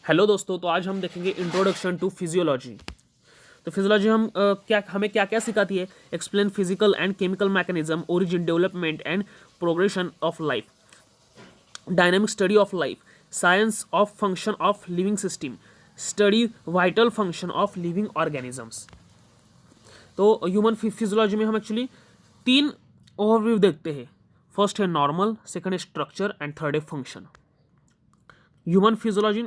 Hello दोस्तों, तो आज हम देखेंगे इंट्रोडक्शन टू फिजियोलॉजी। तो फिजियोलॉजी हमें क्या क्या सिखाती है। Explain physical and chemical mechanism, origin, development and progression of life, dynamic study of life, science of function of living system, study vital function of living organisms. तो human physiology में हम actually तीन overview देखते हैं। First है normal, second है structure and third है function. Human physiology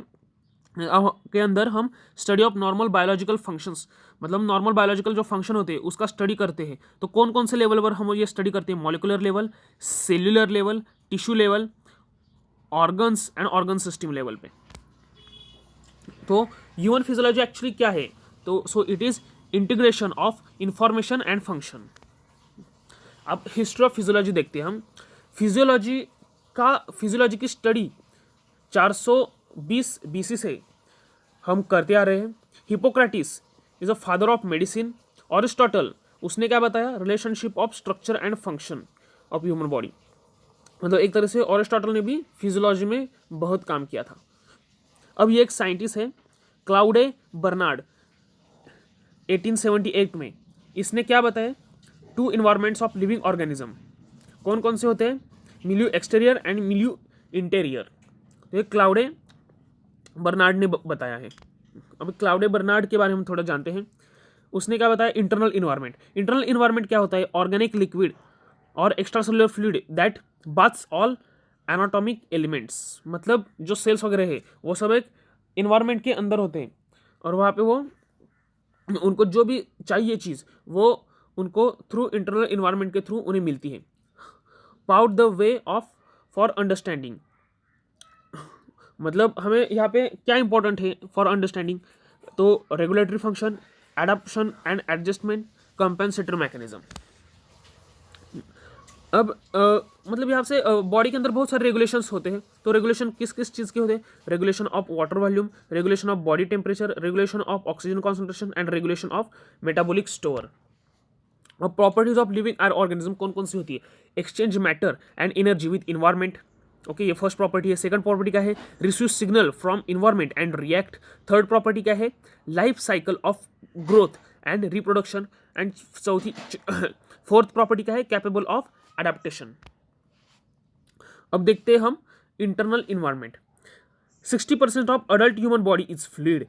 के अंदर हम study of normal biological functions, मतलब नॉर्मल बायोलॉजिकल जो फंक्शन होते हैं उसका स्टडी करते हैं। तो कौन कौन से लेवल पर हम ये स्टडी करते हैं? Molecular level, cellular level, tissue level, organs and organ system level पे। तो ह्यूमन फिजियोलॉजी एक्चुअली क्या है? तो so it is integration of information and function. अब हिस्ट्री ऑफ फिजियोलॉजी देखते हैं हम। फिजियोलॉजी की स्टडी 420 बीसी से हम करते आ रहे हैं। Hippocrates is a father of medicine. Aristotle, उसने क्या बताया? Relationship of structure and function of human body. मतलब एक तरह से अरिस्टोटल ने भी फिजियोलॉजी में बहुत काम किया था। अब ये एक साइंटिस्ट है, क्लाउडे बर्नार्ड, 1878 में। इसने क्या बताया? Two environments of living organism. कौन कौन से होते हैं? Milieu exterior and milieu interior. तो ये क्लाउडे बर्नार्ड ने बताया है। अब क्लाउडे बर्नार्ड के बारे में हम थोड़ा जानते हैं। उसने क्या बताया? Internal environment. इंटरनल इन्वायरमेंट क्या होता है? ऑर्गेनिक लिक्विड और extracellular fluid that baths all anatomic elements. मतलब जो सेल्स वगैरह है वो सब एक इन्वायरमेंट के अंदर होते हैं और वहाँ पे वो उनको जो भी चाहिए चीज़ वो उनको थ्रू इंटरनल इन्वायरमेंट के थ्रू उन्हें मिलती है। Pout the way of for understanding, मतलब हमें यहाँ पे क्या इंपॉर्टेंट है फॉर अंडरस्टैंडिंग? तो regulatory function, adaption and adjustment, compensatory mechanism. अब मतलब यहाँ से बॉडी के अंदर बहुत सारे रेगुलेशंस होते हैं। तो रेगुलेशन किस किस चीज़ के होते हैं? Regulation of water volume, regulation of body temperature, regulation of oxygen concentration and regulation of metabolic store. और प्रॉपर्टीज ऑफ लिविंग ऑर्गेनिज्म कौन कौन सी होती है? Exchange matter and energy with environment. Okay, ये फर्स्ट प्रॉपर्टी है। सेकंड प्रॉपर्टी क्या है? Receive signal from environment and react. Third property क्या है? Life cycle of growth and reproduction. And चौथी फोर्थ प्रॉपर्टी क्या है? Capable of adaptation. अब देखते हैं हम internal environment. 60% of adult human body is fluid.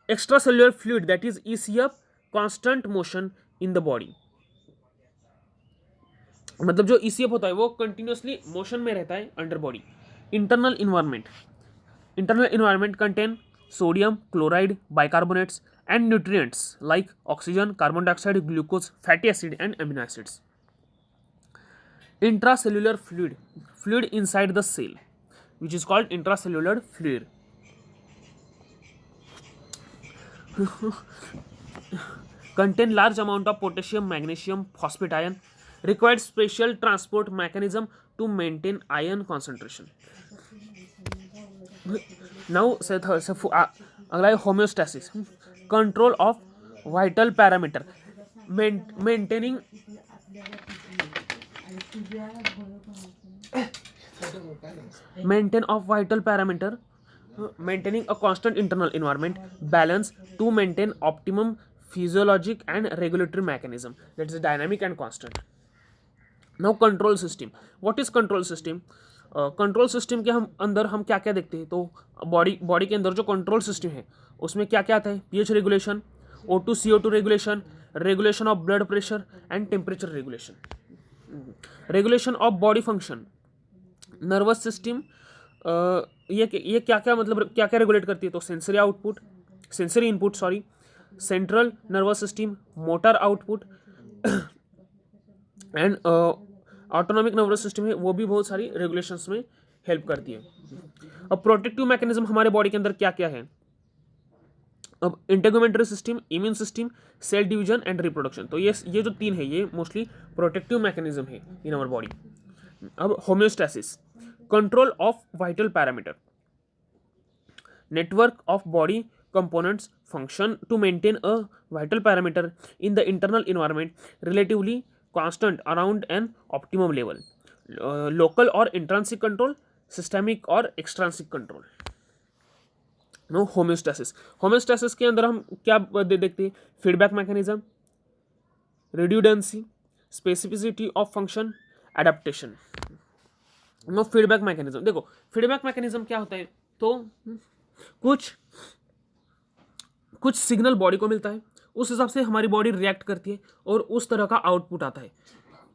Extra cellular fluid that is ECF, constant motion in the body. मतलब जो ECF होता है वो कंटिन्यूसली मोशन में रहता है under body. Internal environment contain sodium, chloride, bicarbonates and nutrients like oxygen, carbon dioxide, glucose, fatty acid and amino acids. Intracellular fluid inside the cell which is called intracellular fluid. Contain large amount of potassium, magnesium, phosphate ion. Required special transport mechanism to maintain ion concentration. Now अगला है homeostasis, control of vital parameter, maintaining of vital parameter, maintaining a constant internal environment balance to maintain optimum physiologic and regulatory mechanism, that is dynamic and constant. Now control system. What is control system? Control system के अंदर हम क्या क्या देखते हैं? तो body के अंदर जो कंट्रोल सिस्टम है उसमें क्या क्या आता है? PH regulation, O2 CO2 regulation, regulation of blood pressure and temperature regulation, regulation of body function, nervous system. ये क्या क्या मतलब क्या क्या रेगुलेट करती है? तो sensory input, central nervous system, motor output and autonomic nervous system है, वो भी बहुत सारी रेगुलेशंस में हेल्प करती है। अब प्रोटेक्टिव मैकेनिज्म हमारे बॉडी के अंदर क्या क्या है? अब integumentary system, immune system, cell division and reproduction. तो ये जो तीन है ये मोस्टली प्रोटेक्टिव मैकेनिज्म है इन आवर बॉडी। अब homeostasis, control of vital parameter, network of body components function to maintain a vital parameter in the internal environment relatively constant around an optimum level. Local or intrinsic control, systemic or extrinsic control. No homeostasis. Homeostasis के अंदर हम क्या देखते हैं? Feedback mechanism, redundancy, specificity of function, adaptation. No feedback mechanism, देखो feedback mechanism क्या होता है? तो कुछ कुछ सिग्नल बॉडी को मिलता है, उस हिसाब से हमारी बॉडी रिएक्ट करती है और उस तरह का आउटपुट आता है।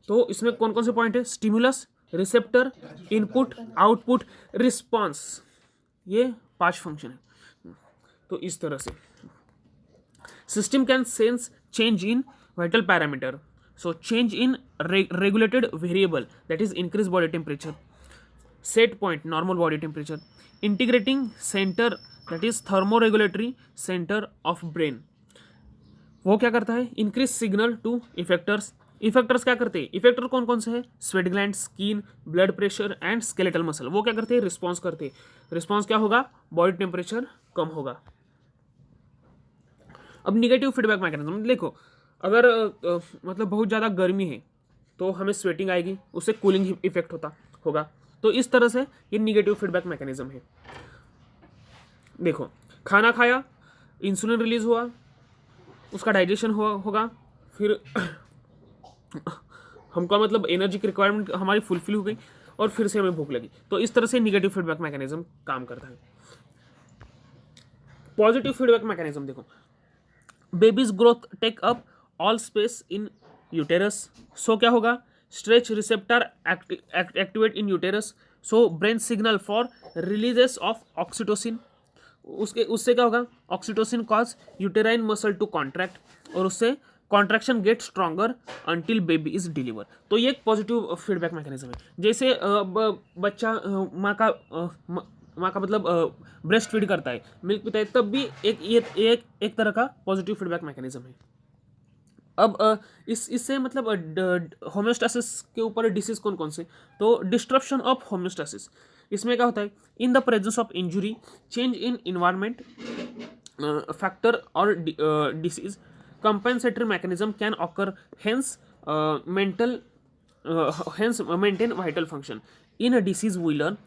तो इसमें कौन कौन से पॉइंट है? Stimulus, receptor, input, output, response, ये 5 फंक्शन है। तो इस तरह से system can sense change in vital parameter, so change in regulated variable, that is increased body temperature, set point normal body temperature, integrating center, that is thermoregulatory center of brain, वो क्या करता है? Increase signal to effectors. Effectors क्या करते हैं? Effector कौन कौन से हैं? Sweat gland, skin, blood pressure and skeletal muscle. वो क्या करते हैं? रिस्पॉन्स करते हैं। रिस्पॉन्स क्या होगा? बॉडी टेम्परेचर कम होगा। अब निगेटिव फीडबैक मैकेनिज्म देखो, अगर मतलब बहुत ज़्यादा गर्मी है तो हमें स्वेटिंग आएगी, उससे कूलिंग इफेक्ट होगा। तो इस तरह से ये निगेटिव फीडबैक मैकेनिज्म है। देखो, खाना खाया, इंसुलिन रिलीज हुआ, उसका डाइजेशन होगा, फिर हमको मतलब एनर्जी की रिक्वायरमेंट हमारी फुलफिल हो गई और फिर से हमें भूख लगी। तो इस तरह से निगेटिव फीडबैक मैकेनिज्म काम करता है। पॉजिटिव फीडबैक मैकेनिज्म देखो, baby's growth take up all space in uterus, so क्या होगा? Stretch receptor activate in uterus, so brain signal for releases of oxytocin, उससे क्या होगा? Oxytocin cause uterine muscle to contract और उससे contraction get stronger until baby is deliver. तो ये एक पॉजिटिव फीडबैक मैकेनिज्म है। जैसे बच्चा माँ का मतलब ब्रेस्ट फीड करता है, मिल्क पीता है, तब भी एक तरह का पॉजिटिव फीडबैक मैकेनिज्म है। अब इससे मतलब होम्योस्टेसिस के ऊपर डिसीज कौन कौन से? तो डिस्ट्रप्शन ऑफ होम्योस्टेसिस, इसमें क्या होता है? In the presence of injury, change in environment factor और disease, compensatory mechanism can occur, hence maintain vital function. In a disease we learn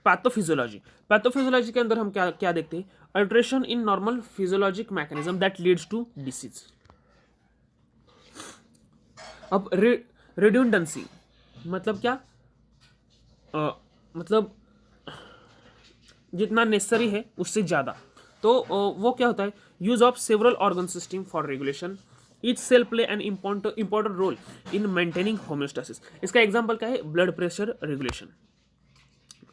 pathophysiology. Pathophysiology के अंदर हम क्या देखते हैं? Alteration in normal physiologic mechanism that leads to disease. अब redundancy मतलब क्या? मतलब जितना नेसेसरी है उससे ज़्यादा। तो वो क्या होता है? Use of several organ system for regulation, each cell play an important role in maintaining homeostasis. इसका एग्जांपल क्या है? Blood pressure regulation.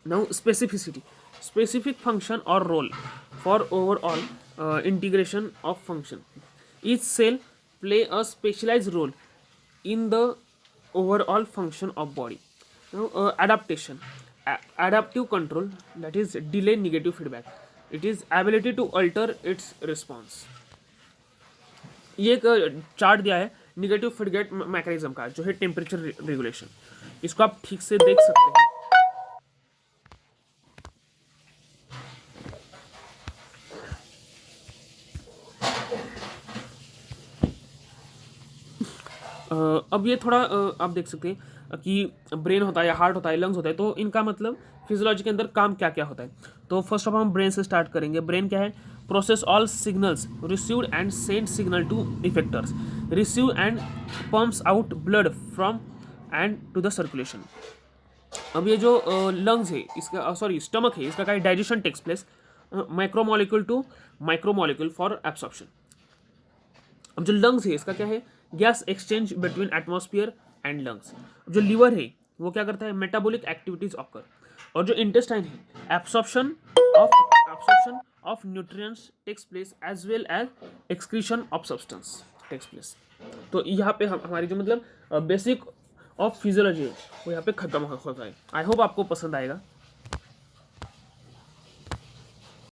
Now specificity, specific function और role for overall integration of function, each cell play a specialised role in the overall function of body. Now adaptation, adaptive control, that is delay negative feedback, it is ability to alter its response। ये एक chart दिया है negative feedback mechanism का, जो है temperature regulation. इसको आप ठीक से देख सकते हैं। अब ये थोड़ा आप देख सकते हैं कि ब्रेन होता है या हार्ट होता है, लंग्स होता है, तो इनका मतलब फिजियोलॉजी के अंदर काम क्या क्या होता है। तो फर्स्ट ऑफ ऑल हम ब्रेन से स्टार्ट करेंगे। ब्रेन क्या है? Process all signals received and send signal to effectors, receive and pumps out blood from and to the circulation. अब ये जो लंग्स है इसका, सॉरी स्टमक है, इसका क्या है? Digestion takes place micromolecule to micromolecule for absorption. अब जो लंग्स है इसका क्या है? Gas exchange between atmosphere and lungs. जो लीवर है वो क्या करता है? Metabolic activities occur. और जो इंटेस्टाइन है, absorption of nutrients takes place as well as excretion of substance takes place. तो यहाँ पे हमारी जो मतलब बेसिक ऑफ फिजियोलॉजी है वो यहाँ पे खत्म होता है। आई होप आपको पसंद आएगा।